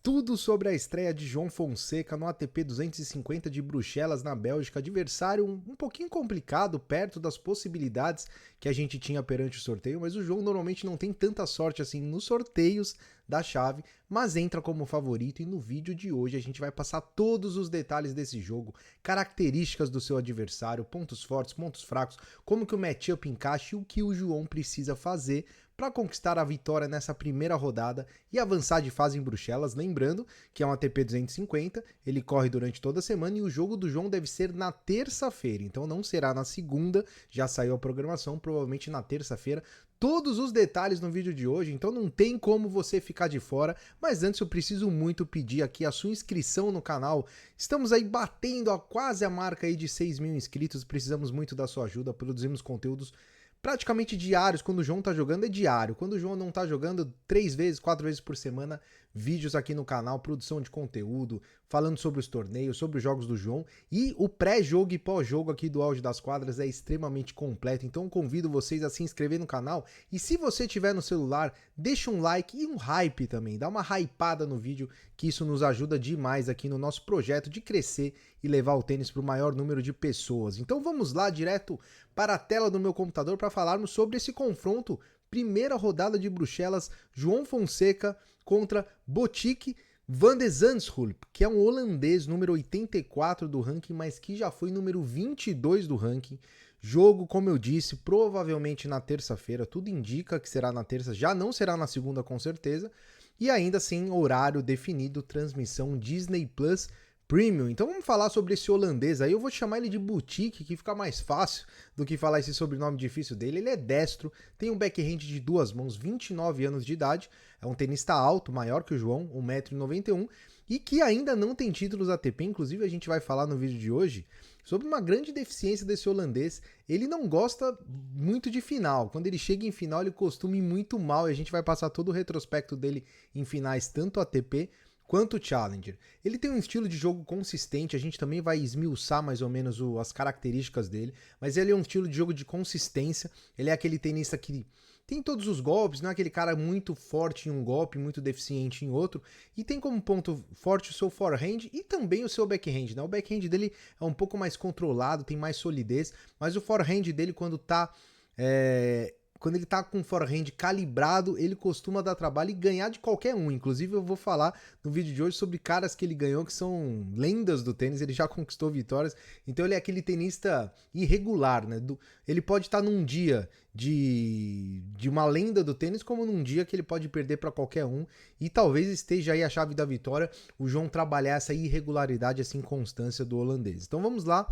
tudo sobre a estreia de João Fonseca no ATP 250 de Bruxelas, na Bélgica. Adversário um pouquinho complicado, perto das possibilidades que a gente tinha perante o sorteio, mas o João normalmente não tem tanta sorte assim nos sorteios da chave, mas entra como favorito. E no vídeo de hoje a gente vai passar todos os detalhes desse jogo, características do seu adversário, pontos fortes, pontos fracos, como que o matchup encaixa e o que o João precisa fazer para conquistar a vitória nessa primeira rodada e avançar de fase em Bruxelas. Lembrando que é um ATP 250, ele corre durante toda a semana e o jogo do João deve ser na terça-feira, então não será na segunda, já saiu a programação, provavelmente na terça-feira. Todos os detalhes no vídeo de hoje, então não tem como você ficar de fora, mas antes eu preciso muito pedir aqui a sua inscrição no canal. Estamos aí batendo quase a marca aí de 6.000 inscritos, precisamos muito da sua ajuda, produzimos conteúdos praticamente diários. Quando o João tá jogando é diário, quando o João não tá jogando 3 vezes, 4 vezes por semana, vídeos aqui no canal, produção de conteúdo, falando sobre os torneios, sobre os jogos do João, e o pré-jogo e pós-jogo aqui do Auge das Quadras é extremamente completo, então convido vocês a se inscrever no canal, e se você tiver no celular, deixa um like e um hype também, dá uma hypada no vídeo, que isso nos ajuda demais aqui no nosso projeto de crescer e levar o tênis para o maior número de pessoas. Então vamos lá direto para a tela do meu computador para falarmos sobre esse confronto. Primeira rodada de Bruxelas, João Fonseca contra Botic van de Zandschulp, que é um holandês número 84 do ranking, mas que já foi número 22 do ranking. Jogo, como eu disse, provavelmente na terça-feira, tudo indica que será na terça, já não será na segunda com certeza, e ainda assim horário definido, transmissão Disney Plus Premium. Então vamos falar sobre esse holandês aí, eu vou chamar ele de Botic, que fica mais fácil do que falar esse sobrenome difícil dele. Ele é destro, tem um backhand de duas mãos, 29 anos de idade, é um tenista alto, maior que o João, 1,91 m, e que ainda não tem títulos ATP. Inclusive a gente vai falar no vídeo de hoje sobre uma grande deficiência desse holandês. Ele não gosta muito de final, quando ele chega em final ele costuma ir muito mal, e a gente vai passar todo o retrospecto dele em finais, tanto ATP quanto Challenger. Ele tem um estilo de jogo consistente, a gente também vai esmiuçar mais ou menos as características dele, mas ele é um estilo de jogo de consistência, ele é aquele tenista que tem todos os golpes, não é aquele cara muito forte em um golpe, muito deficiente em outro, e tem como ponto forte o seu forehand e também o seu backhand, né? O backhand dele é um pouco mais controlado, tem mais solidez, mas o forehand dele quando ele tá com o forehand calibrado, ele costuma dar trabalho e ganhar de qualquer um. Inclusive eu vou falar no vídeo de hoje sobre caras que ele ganhou que são lendas do tênis, ele já conquistou vitórias, então ele é aquele tenista irregular, né? Ele pode estar num dia de uma lenda do tênis, como num dia que ele pode perder para qualquer um, e talvez esteja aí a chave da vitória, o João trabalhar essa irregularidade, essa inconstância do holandês. Então vamos lá,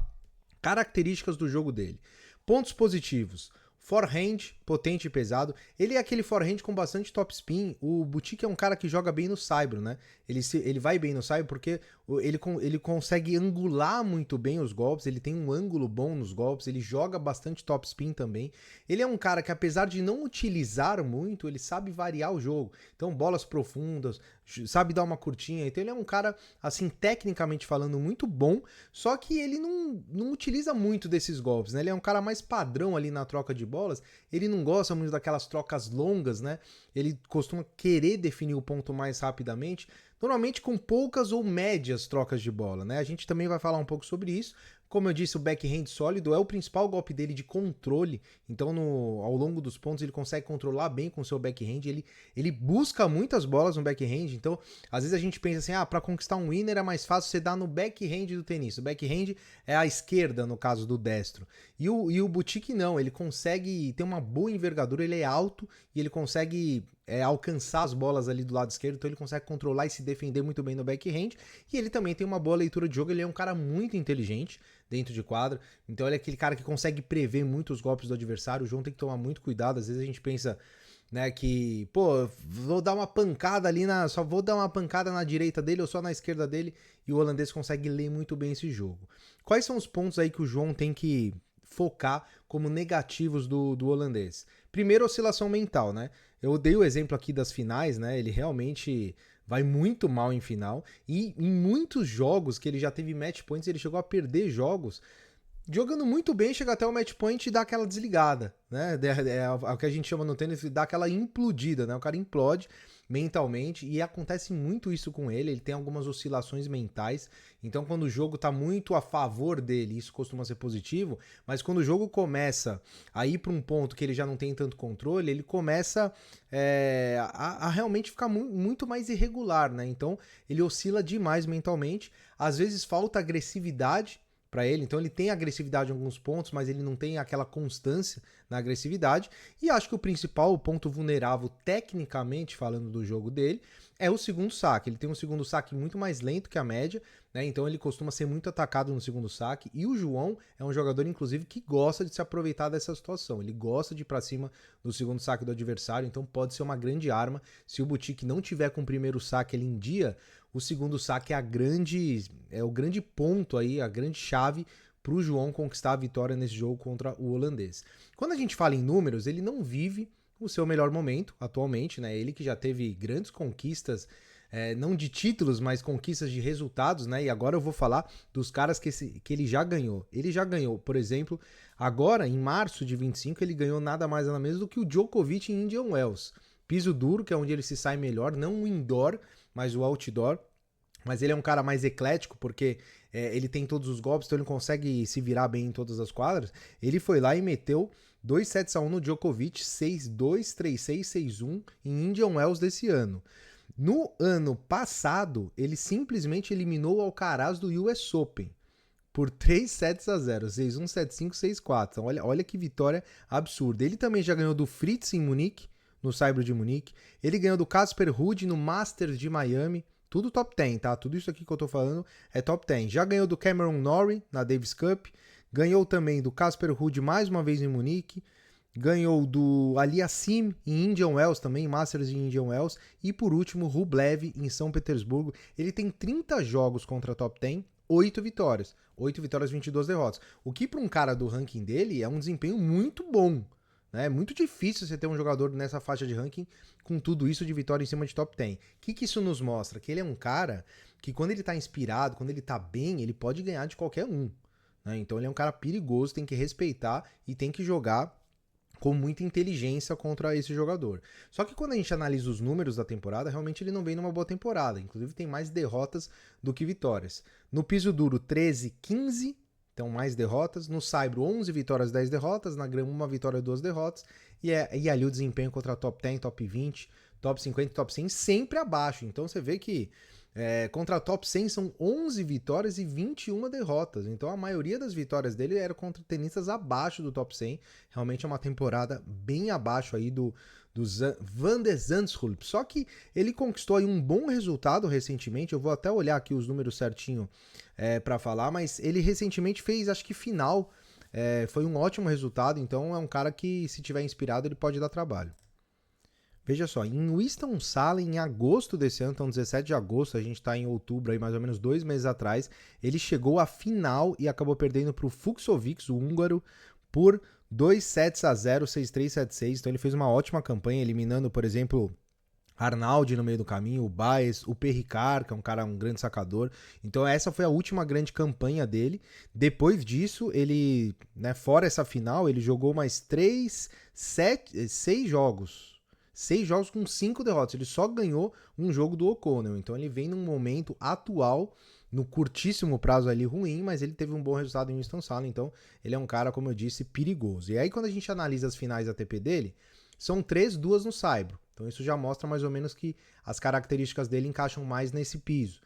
características do jogo dele. Pontos positivos: forehand, potente e pesado. Ele é aquele forehand com bastante topspin. O Botic é um cara que joga bem no saibro, né? Ele vai bem no saibro porque ele consegue angular muito bem os golpes, ele tem um ângulo bom nos golpes, ele joga bastante topspin também. Ele é um cara que, apesar de não utilizar muito, ele sabe variar o jogo. Então, bolas profundas, sabe dar uma curtinha. Então, ele é um cara, assim, tecnicamente falando, muito bom, só que ele não utiliza muito desses golpes, né? Ele é um cara mais padrão ali na troca de bolas, ele não gosta muito daquelas trocas longas, né? Ele costuma querer definir o ponto mais rapidamente, normalmente com poucas ou médias trocas de bola, né? A gente também vai falar um pouco sobre isso. Como eu disse, o backhand sólido é o principal golpe dele de controle, então ao longo dos pontos ele consegue controlar bem com o seu backhand, ele busca muitas bolas no backhand, então às vezes a gente pensa assim, para conquistar um winner é mais fácil você dar no backhand do tenista. O backhand é a esquerda no caso do destro, e o Botic não, ele consegue ter uma boa envergadura, ele é alto e ele consegue alcançar as bolas ali do lado esquerdo, então ele consegue controlar e se defender muito bem no backhand, e ele também tem uma boa leitura de jogo, ele é um cara muito inteligente dentro de quadra, então ele é aquele cara que consegue prever muito os golpes do adversário. O João tem que tomar muito cuidado, às vezes a gente pensa, né, que, vou dar uma pancada ali só vou dar uma pancada na direita dele ou só na esquerda dele, e o holandês consegue ler muito bem esse jogo. Quais são os pontos aí que o João tem que focar como negativos do holandês? Primeiro, oscilação mental, né? Eu dei o exemplo aqui das finais, né? Ele realmente vai muito mal em final, e em muitos jogos que ele já teve match points, ele chegou a perder jogos jogando muito bem, chega até o match point e dá aquela desligada, né? É o que a gente chama no tênis de dar aquela implodida, né? O cara implode. mentalmente, e acontece muito isso com ele tem algumas oscilações mentais, então quando o jogo tá muito a favor dele, isso costuma ser positivo, mas quando o jogo começa a ir para um ponto que ele já não tem tanto controle, ele começa a realmente ficar muito mais irregular, né? Então ele oscila demais mentalmente, às vezes falta agressividade para ele, então ele tem agressividade em alguns pontos, mas ele não tem aquela constância na agressividade, e acho que o principal, o ponto vulnerável tecnicamente falando do jogo dele, é o segundo saque. Ele tem um segundo saque muito mais lento que a média, né? Então ele costuma ser muito atacado no segundo saque, e o João é um jogador inclusive que gosta de se aproveitar dessa situação, ele gosta de ir para cima do segundo saque do adversário, então pode ser uma grande arma. Se o Boutique não tiver com o primeiro saque ali em dia, o segundo saque é o grande ponto aí, a grande chave para o João conquistar a vitória nesse jogo contra o holandês. Quando a gente fala em números, ele não vive o seu melhor momento atualmente, né? Ele que já teve grandes conquistas, não de títulos, mas conquistas de resultados, né? E agora eu vou falar dos caras que ele já ganhou. Ele já ganhou, por exemplo, agora em março de 25, ele ganhou nada mais nada menos do que o Djokovic em Indian Wells. Piso duro, que é onde ele se sai melhor, não o indoor, mas o outdoor. Mas ele é um cara mais eclético, porque ele tem todos os golpes, então ele consegue se virar bem em todas as quadras. Ele foi lá e meteu 2-1 no Djokovic, 6-2, 3-6, 6-1 em Indian Wells desse ano. No ano passado, ele simplesmente eliminou o Alcaraz do US Open por 3-0, 6-1, 7-5, 6-4. Então olha que vitória absurda. Ele também já ganhou do Fritz em Munique, no Saibro de Munique. Ele ganhou do Casper Ruud no Masters de Miami. Tudo top 10, tá? Tudo isso aqui que eu tô falando é top 10. Já ganhou do Cameron Norrie na Davis Cup. Ganhou também do Casper Ruud mais uma vez em Munique. Ganhou do Aliassim em Indian Wells também, Masters de Indian Wells. E por último, Rublev em São Petersburgo. Ele tem 30 jogos contra top 10, 8 vitórias. 8 vitórias, 22 derrotas. O que para um cara do ranking dele é um desempenho muito bom. É muito difícil você ter um jogador nessa faixa de ranking com tudo isso de vitória em cima de top 10. O que isso nos mostra? Que ele é um cara que quando ele tá inspirado, quando ele tá bem, ele pode ganhar de qualquer um. Né? Então ele é um cara perigoso, tem que respeitar e tem que jogar com muita inteligência contra esse jogador. Só que quando a gente analisa os números da temporada, realmente ele não vem numa boa temporada. Inclusive tem mais derrotas do que vitórias. No piso duro, 13, 15... Então, mais derrotas. No Saibro, 11 vitórias, 10 derrotas. Na grama, 1 vitória, 2 derrotas. E ali o desempenho contra top 10, top 20, top 50 e top 100 sempre abaixo. Então, você vê que contra top 100 são 11 vitórias e 21 derrotas. Então, a maioria das vitórias dele era contra tenistas abaixo do top 100. Realmente é uma temporada bem abaixo aí do Van de Zandschulp. Só que ele conquistou aí um bom resultado recentemente. Eu vou até olhar aqui os números certinho para falar, mas ele recentemente fez, acho que final. Foi um ótimo resultado, então é um cara que, se tiver inspirado, ele pode dar trabalho. Veja só, em Winston-Salem, em agosto desse ano, então 17 de agosto, a gente está em outubro, aí mais ou menos 2 meses atrás, ele chegou à final e acabou perdendo para o Fucsovics, o húngaro, por 2-0, 6-3, 7-6. Então ele fez uma ótima campanha, eliminando, por exemplo, Arnaldi no meio do caminho, o Baez, o Perricard, que é um grande sacador. Então essa foi a última grande campanha dele. Depois disso, ele, fora essa final, ele jogou mais 6 jogos. 6 jogos com 5 derrotas. Ele só ganhou um jogo do O'Connell. Então ele vem num momento atual, no curtíssimo prazo ali ruim, mas ele teve um bom resultado em Winston-Salem. Então ele é um cara, como eu disse, perigoso. E aí quando a gente analisa as finais ATP dele, são 3, 2 no Saibro. Então isso já mostra mais ou menos que as características dele encaixam mais nesse piso.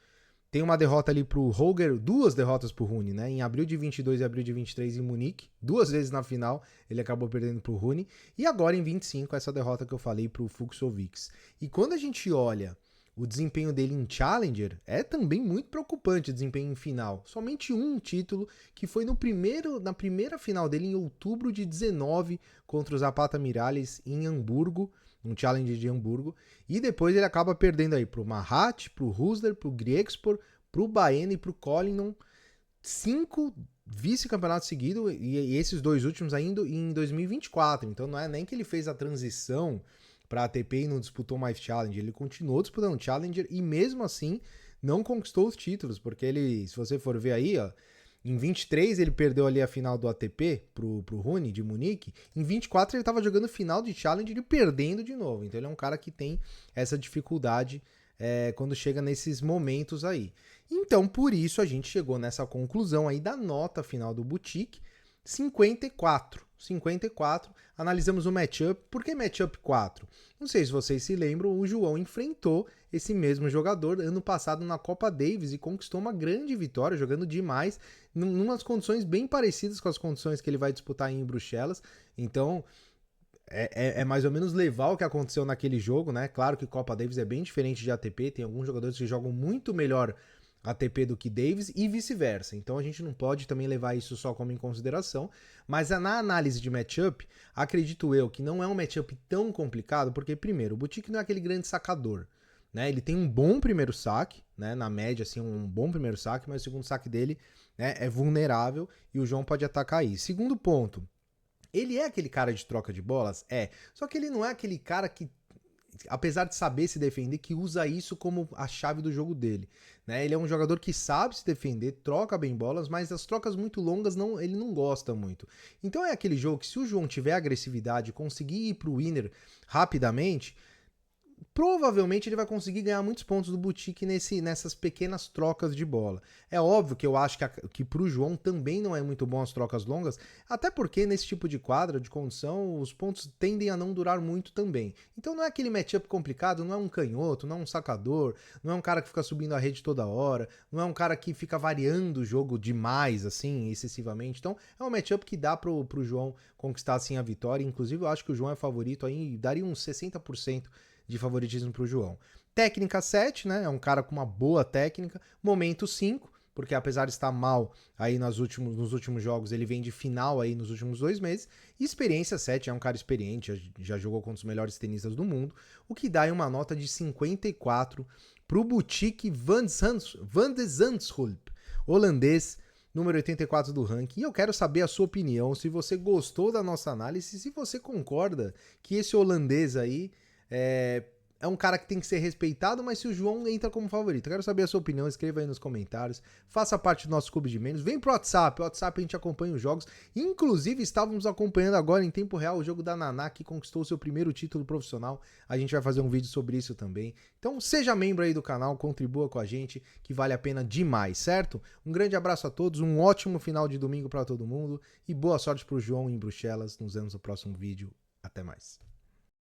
Tem uma derrota ali pro Holger, 2 derrotas pro Rune, né? Em abril de 22 e abril de 23 em Munique, 2 vezes na final ele acabou perdendo pro Rune. E agora em 25 essa derrota que eu falei pro Fucsovics. E quando a gente olha o desempenho dele em Challenger, é também muito preocupante o desempenho em final. Somente um título, que foi na primeira final dele em outubro de 19 contra o Zapata Miralles em Hamburgo, um Challenger de Hamburgo, e depois ele acaba perdendo aí pro Mahat, pro Husler, pro Griexpor, pro Baena e pro Collinon, 5 vice-campeonatos seguidos, e esses 2 últimos ainda em 2024, então não é nem que ele fez a transição para a ATP e não disputou mais Challenger, ele continuou disputando Challenger e mesmo assim não conquistou os títulos, porque ele, se você for ver aí, ó, Em 23 ele perdeu ali a final do ATP pro Rune de Munique. Em 24 ele estava jogando final de Challenger e perdendo de novo. Então ele é um cara que tem essa dificuldade quando chega nesses momentos aí. Então por isso a gente chegou nessa conclusão aí da nota final do Boutique, 54. 54, analisamos o matchup. Por que matchup 4? Não sei se vocês se lembram, o João enfrentou esse mesmo jogador ano passado na Copa Davis e conquistou uma grande vitória, jogando demais, numas condições bem parecidas com as condições que ele vai disputar em Bruxelas. Então, é mais ou menos levar o que aconteceu naquele jogo, né? Claro que Copa Davis é bem diferente de ATP, tem alguns jogadores que jogam muito melhor ATP do que Davis e vice-versa. Então a gente não pode também levar isso só como em consideração, mas na análise de matchup, acredito eu que não é um matchup tão complicado, porque primeiro, o Boutique não é aquele grande sacador, né? Ele tem um bom primeiro saque, né? Na média, assim, um bom primeiro saque, mas o segundo saque dele, né, é vulnerável e o João pode atacar aí. Segundo ponto, ele é aquele cara de troca de bolas? Só que ele não é aquele cara que, apesar de saber se defender, que usa isso como a chave do jogo dele, né? Ele é um jogador que sabe se defender, troca bem bolas, mas as trocas muito longas ele não gosta muito. Então é aquele jogo que se o João tiver agressividade e conseguir ir pro winner rapidamente, provavelmente ele vai conseguir ganhar muitos pontos do Boutique nessas pequenas trocas de bola. É óbvio que eu acho que pro João também não é muito bom as trocas longas, até porque nesse tipo de quadra, de condição, os pontos tendem a não durar muito também. Então não é aquele matchup complicado, não é um canhoto, não é um sacador, não é um cara que fica subindo a rede toda hora, não é um cara que fica variando o jogo demais, assim, excessivamente. Então é um matchup que dá pro João conquistar, assim, a vitória. Inclusive eu acho que o João é favorito aí, daria uns 60% de favoritismo para o João. Técnica 7, né? É um cara com uma boa técnica. Momento 5, porque apesar de estar mal aí nos últimos jogos, ele vem de final aí nos últimos 2 meses. E experiência 7, é um cara experiente, já jogou contra os melhores tenistas do mundo, o que dá aí uma nota de 54 para o Boutique van de Zandschulp, holandês, número 84 do ranking. E eu quero saber a sua opinião, se você gostou da nossa análise, se você concorda que esse holandês aí é um cara que tem que ser respeitado, mas se o João entra como favorito. Eu quero saber a sua opinião, escreva aí nos comentários, faça parte do nosso clube de membros, vem pro WhatsApp, a gente acompanha os jogos. Inclusive, estávamos acompanhando agora em tempo real o jogo da Naná, que conquistou o seu primeiro título profissional. A gente vai fazer um vídeo sobre isso também. Então, seja membro aí do canal, contribua com a gente, que vale a pena demais, certo? Um grande abraço a todos, um ótimo final de domingo para todo mundo e boa sorte pro João em Bruxelas. Nos vemos no próximo vídeo. Até mais.